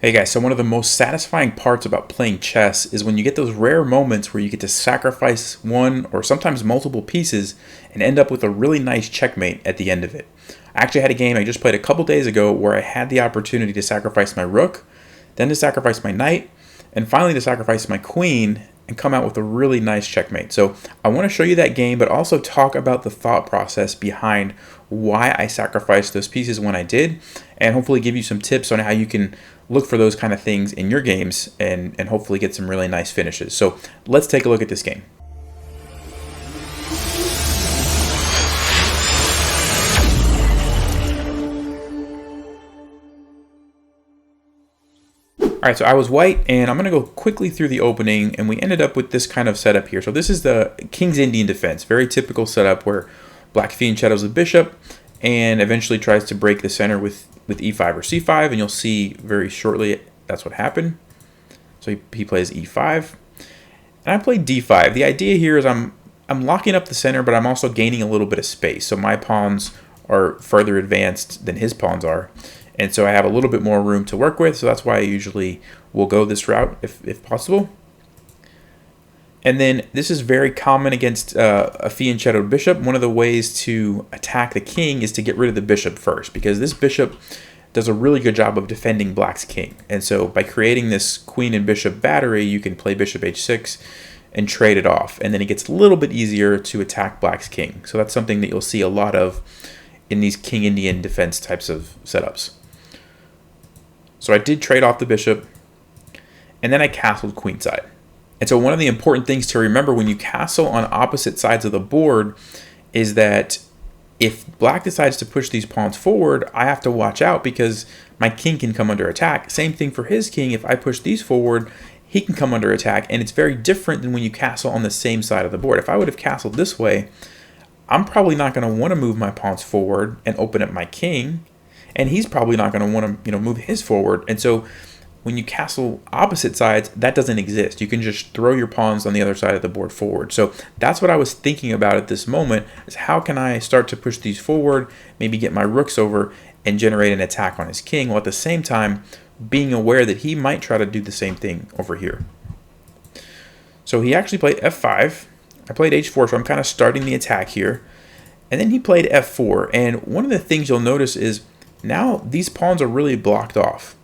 Hey guys, so one of the most satisfying parts about playing chess is when you get those rare moments where you get to sacrifice one or sometimes multiple pieces and end up with a really nice checkmate at the end of it. I actually had a game I just played a couple days ago where I had the opportunity to sacrifice my rook, then to sacrifice my knight, and finally to sacrifice my queen and come out with a really nice checkmate. So I want to show you that game, but also talk about the thought process behind why I sacrificed those pieces when I did, and hopefully give you some tips on how you can look for those kind of things in your games and hopefully get some really nice finishes. So let's take a look at this game. All right, so I was white, and I'm going to go quickly through the opening, and we ended up with this kind of setup here. So this is the King's Indian defense, very typical setup where black fianchettos the bishop and eventually tries to break the center with e5 or c5, and you'll see very shortly that's what happened. So he plays e5, and I played d5. The idea here is I'm locking up the center, but I'm also gaining a little bit of space. So my pawns are further advanced than his pawns are. And so I have a little bit more room to work with, so that's why I usually will go this route if possible. And then this is very common against a fianchetto bishop. One of the ways to attack the king is to get rid of the bishop first, because this bishop does a really good job of defending black's king. And so by creating this queen and bishop battery, you can play bishop h6 and trade it off. And then it gets a little bit easier to attack black's king. So that's something that you'll see a lot of in these King Indian defense types of setups. So I did trade off the bishop, and then I castled queenside. And so one of the important things to remember when you castle on opposite sides of the board is that if black decides to push these pawns forward, I have to watch out because my king can come under attack. Same thing for his king. If I push these forward, he can come under attack, and it's very different than when you castle on the same side of the board. If I would have castled this way, I'm probably not going to want to move my pawns forward and open up my king, and he's probably not going to want to move his forward. And so when you castle opposite sides, that doesn't exist. You can just throw your pawns on the other side of the board forward. So that's what I was thinking about at this moment, is how can I start to push these forward, maybe get my rooks over and generate an attack on his king, while at the same time being aware that he might try to do the same thing over here. So he actually played f5. I played h4, so I'm kind of starting the attack here. And then he played f4. And one of the things you'll notice is now these pawns are really blocked off.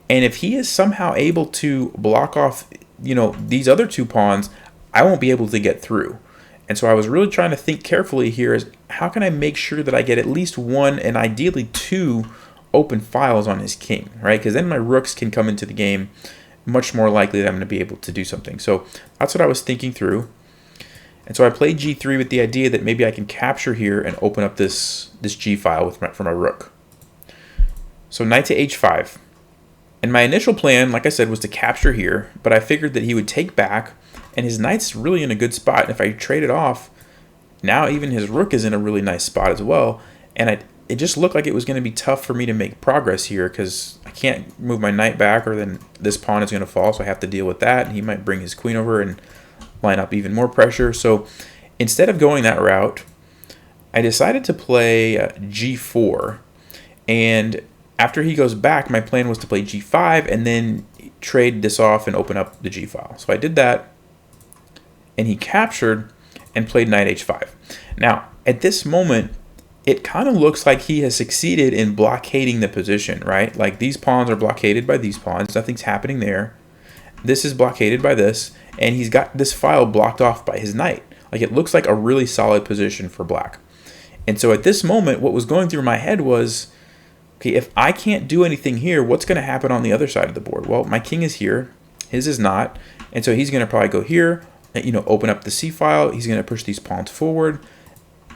And if he is somehow able to block off, these other two pawns, I won't be able to get through. And so I was really trying to think carefully here is how can I make sure that I get at least one and ideally two open files on his king, right? Because then my rooks can come into the game much more likely that I'm going to be able to do something. So that's what I was thinking through. And so I played g3 with the idea that maybe I can capture here and open up this g file for my rook. So knight to h5. And my initial plan, like I said, was to capture here, but I figured that he would take back, and his knight's really in a good spot. And if I trade it off, now even his rook is in a really nice spot as well. And it just looked like it was going to be tough for me to make progress here because I can't move my knight back, or then this pawn is going to fall, so I have to deal with that. And he might bring his queen over and line up even more pressure. So instead of going that route, I decided to play g4. And after he goes back, my plan was to play g5 and then trade this off and open up the g file. So I did that, and he captured and played knight h5. Now, at this moment, it kind of looks like he has succeeded in blockading the position, right? Like these pawns are blockaded by these pawns. Nothing's happening there. This is blockaded by this, and he's got this file blocked off by his knight. Like it looks like a really solid position for black. And so at this moment, what was going through my head was, okay, if I can't do anything here, what's going to happen on the other side of the board? Well, my king is here, his is not, and so he's going to probably go here, open up the c file. He's going to push these pawns forward,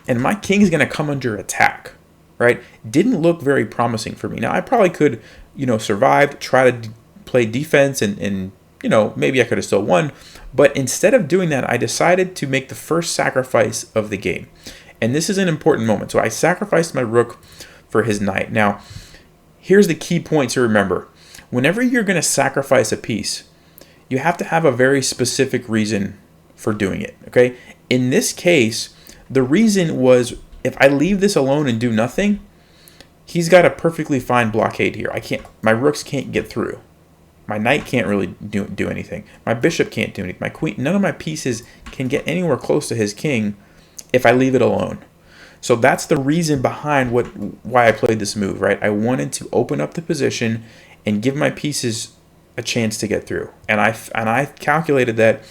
and my king is going to come under attack, right? Didn't look very promising for me. Now, I probably could, survive, try to play defense, and maybe I could have still won, but instead of doing that, I decided to make the first sacrifice of the game, and this is an important moment. So I sacrificed my rook for his knight. Now, here's the key point to remember. Whenever you're going to sacrifice a piece, you have to have a very specific reason for doing it, okay? In this case, the reason was if I leave this alone and do nothing, he's got a perfectly fine blockade here. My rooks can't get through, My knight can't really do anything. My bishop can't do anything. My queen, none of my pieces can get anywhere close to his king if I leave it alone. So that's the reason behind why I played this move, right? I wanted to open up the position and give my pieces a chance to get through. And I calculated that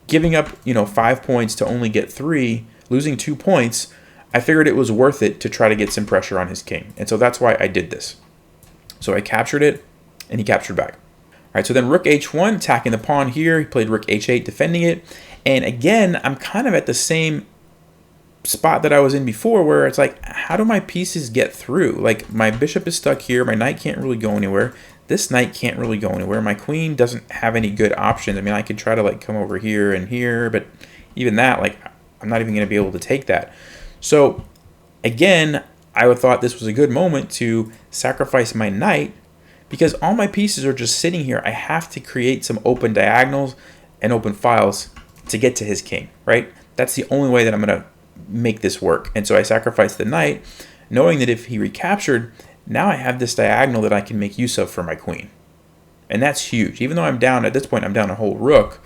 giving up, 5 points to only get 3, losing 2 points, I figured it was worth it to try to get some pressure on his king. And so that's why I did this. So I captured it, and he captured back. All right, so then rook h1, attacking the pawn here. He played rook h8, defending it. And again, I'm kind of at the same spot that I was in before, where it's like, how do my pieces get through? Like, my bishop is stuck here. My knight can't really go anywhere. This knight can't really go anywhere. My queen doesn't have any good options. I mean, I could try to, like, come over here and here, but even that, like, I'm not even going to be able to take that. So, again, I would thought this was a good moment to sacrifice my knight, because all my pieces are just sitting here. I have to create some open diagonals and open files to get to his king, right? That's the only way that I'm going to make this work. And so I sacrificed the knight, knowing that if he recaptured, now I have this diagonal that I can make use of for my queen. And that's huge. Even though I'm down, at this point, I'm down a whole rook,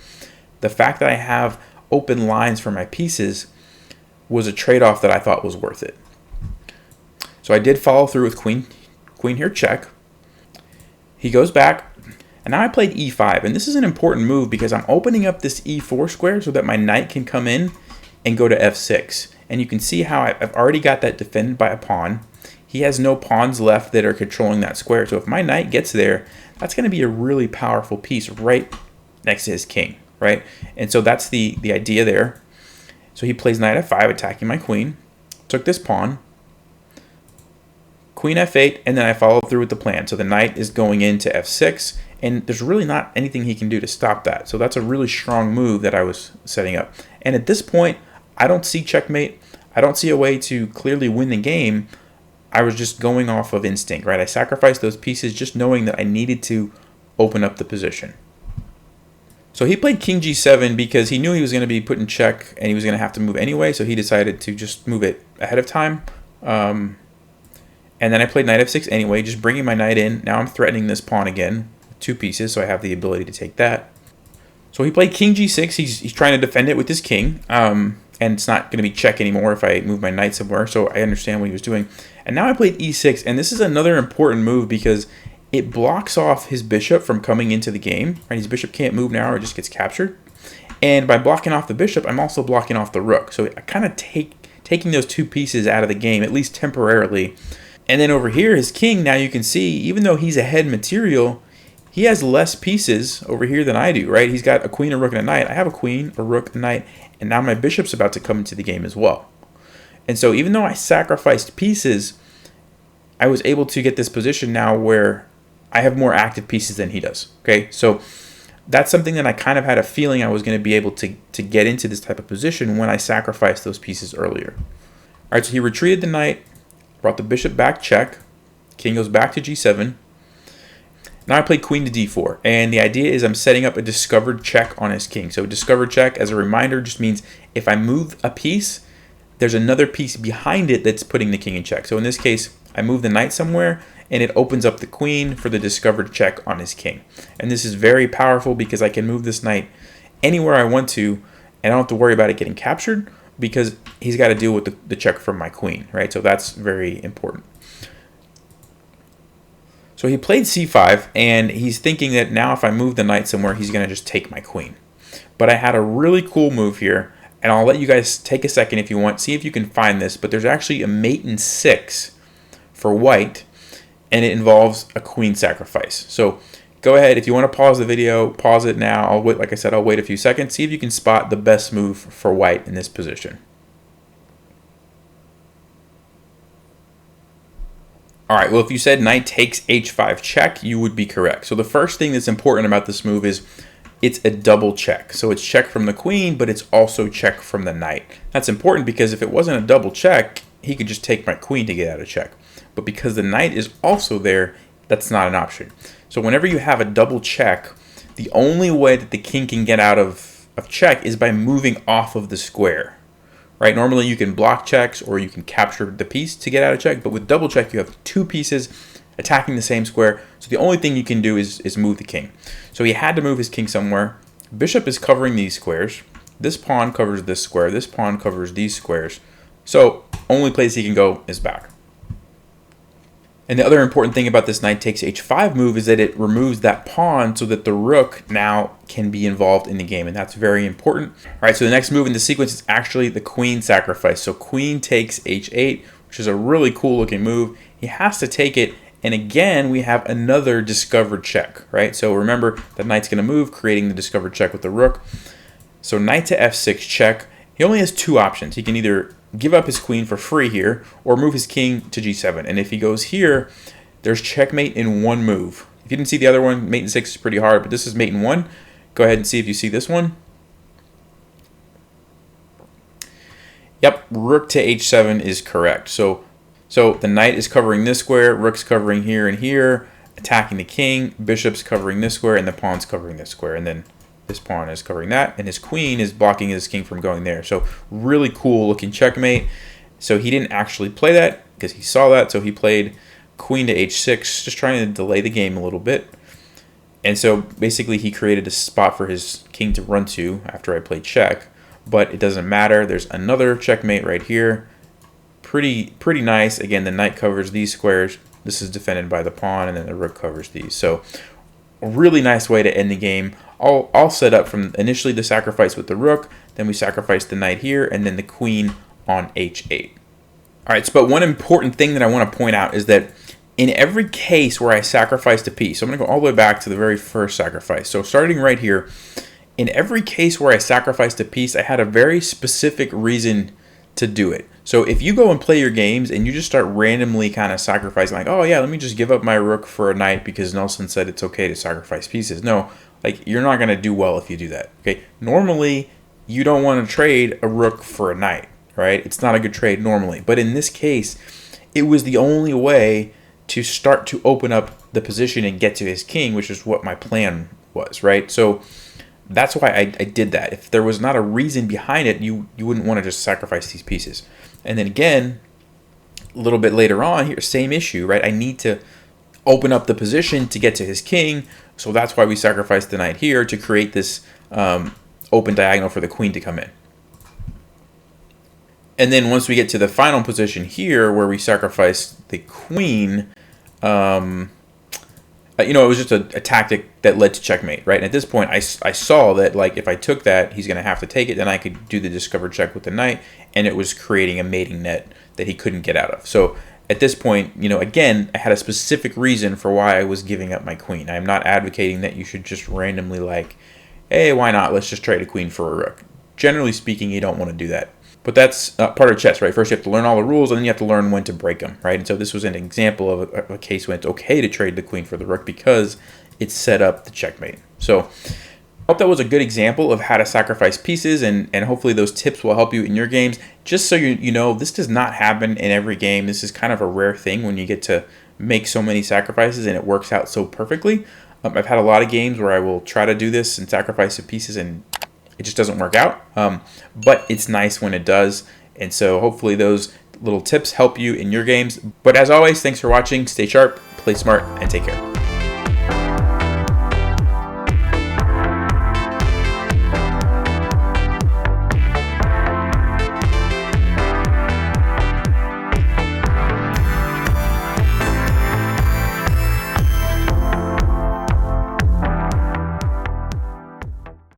the fact that I have open lines for my pieces was a trade-off that I thought was worth it. So I did follow through with queen here check. He goes back, and now I played e5, and this is an important move because I'm opening up this e4 square so that my knight can come in and go to f6. And you can see how I've already got that defended by a pawn. He has no pawns left that are controlling that square. So if my knight gets there, that's going to be a really powerful piece right next to his king, right? And so that's the idea there. So he plays knight f5, attacking my queen. Took this pawn. Queen f8, and then I follow through with the plan. So the knight is going into f6, and there's really not anything he can do to stop that. So that's a really strong move that I was setting up. And at this point, I don't see checkmate. I don't see a way to clearly win the game. I was just going off of instinct, right? I sacrificed those pieces just knowing that I needed to open up the position. So he played king g7 because he knew he was going to be put in check and he was going to have to move anyway, so he decided to just move it ahead of time. And then I played knight f6 anyway, just bringing my knight in. Now I'm threatening this pawn again with 2 pieces, so I have the ability to take that. So he played king g6. He's trying to defend it with his king, and it's not going to be check anymore if I move my knight somewhere, so I understand what he was doing. And now I played e6, and this is another important move because it blocks off his bishop from coming into the game. Right? His bishop can't move now or it just gets captured. And by blocking off the bishop, I'm also blocking off the rook. So I kind of taking those 2 pieces out of the game, at least temporarily. And then over here, his king, now you can see, even though he's ahead material, he has less pieces over here than I do, right? He's got a queen, a rook, and a knight. I have a queen, a rook, a knight, and now my bishop's about to come into the game as well. And so even though I sacrificed pieces, I was able to get this position now where I have more active pieces than he does, okay? So that's something that I kind of had a feeling I was going to be able to get into this type of position when I sacrificed those pieces earlier. All right, so he retreated the knight, brought the bishop back, check. King goes back to g7. Now I played queen to d4, and the idea is I'm setting up a discovered check on his king. So discovered check, as a reminder, just means if I move a piece, there's another piece behind it that's putting the king in check. So in this case, I move the knight somewhere, and it opens up the queen for the discovered check on his king. And this is very powerful because I can move this knight anywhere I want to, and I don't have to worry about it getting captured because he's got to deal with the check from my queen, right? So that's very important. So he played c5, and he's thinking that now if I move the knight somewhere, he's going to just take my queen. But I had a really cool move here, and I'll let you guys take a second if you want, see if you can find this, but there's actually a mate in 6 for white, and it involves a queen sacrifice. So go ahead, if you want to pause the video, pause it now. I'll wait, like I said, I'll wait a few seconds, see if you can spot the best move for white in this position. All right, well, if you said knight takes h5 check, you would be correct. So the first thing that's important about this move is it's a double check. So it's check from the queen, but it's also check from the knight. That's important because if it wasn't a double check, he could just take my queen to get out of check. But because the knight is also there, that's not an option. So whenever you have a double check, the only way that the king can get out of check is by moving off of the square. Right? Normally you can block checks or you can capture the piece to get out of check, but with double check you have 2 pieces attacking the same square. So the only thing you can do is move the king. So he had to move his king somewhere. Bishop is covering these squares. This pawn covers this square. This pawn covers these squares. So only place he can go is back. And the other important thing about this knight takes h5 move is that it removes that pawn so that the rook now can be involved in the game, and that's very important. All right, so the next move in the sequence is actually the queen sacrifice. So queen takes h8, which is a really cool looking move. He has to take it, and again, we have another discovered check, right? So remember, the knight's gonna move, creating the discovered check with the rook. So knight to f6 check. He only has two options. He can either give up his queen for free here or move his king to g7. And if he goes here, there's checkmate in one move. If you didn't see the other one, mate in 6 is pretty hard, but this is mate in 1. Go ahead and see if you see this one. Yep, rook to h7 is correct. So the knight is covering this square, rook's covering here and here, attacking the king, bishop's covering this square, and the pawn's covering this square. And then this pawn is covering that, and his queen is blocking his king from going there. So really cool looking checkmate. So he didn't actually play that because he saw that, so he played queen to h6, just trying to delay the game a little bit. And so basically he created a spot for his king to run to after I played check, but it doesn't matter. There's another checkmate right here. Pretty nice. Again, the knight covers these squares. This is defended by the pawn, and then the rook covers these. So a really nice way to end the game. All set up from initially the sacrifice with the rook, then we sacrifice the knight here, and then the queen on h8. All right, so but one important thing that I want to point out is that in every case where I sacrificed a piece, so I'm going to go all the way back to the very first sacrifice. So starting right here, in every case where I sacrificed a piece, I had a very specific reason to do it. So if you go and play your games and you just start randomly kind of sacrificing, like, oh yeah, let me just give up my rook for a knight because Nelson said it's okay to sacrifice pieces. No, like, you're not going to do well if you do that. Okay, normally you don't want to trade a rook for a knight, right? It's not a good trade normally. But in this case, it was the only way to start to open up the position and get to his king, which is what my plan was, right? So that's why I did that. If there was not a reason behind it, you wouldn't want to just sacrifice these pieces. And then again, a little bit later on here, same issue, right? I need to open up the position to get to his king, so that's why we sacrificed the knight here to create this open diagonal for the queen to come in. And then once we get to the final position here, where we sacrifice the queen, it was just a tactic that led to checkmate, right? And at this point, I saw that, like, if I took that, he's going to have to take it. Then I could do the discovered check with the knight, and it was creating a mating net that he couldn't get out of. So at this point, again, I had a specific reason for why I was giving up my queen. I'm not advocating that you should just randomly, like, hey, why not? Let's just trade a queen for a rook. Generally speaking, you don't want to do that. But that's part of chess, right? First, you have to learn all the rules, and then you have to learn when to break them, right? And so this was an example of a case when it's okay to trade the queen for the rook because it set up the checkmate. So I hope that was a good example of how to sacrifice pieces, and hopefully those tips will help you in your games. Just so you know, this does not happen in every game. This is kind of a rare thing when you get to make so many sacrifices and it works out so perfectly. I've had a lot of games where I will try to do this and sacrifice the pieces, and it just doesn't work out, but it's nice when it does. And so hopefully those little tips help you in your games. But as always, thanks for watching. Stay sharp, play smart, and take care.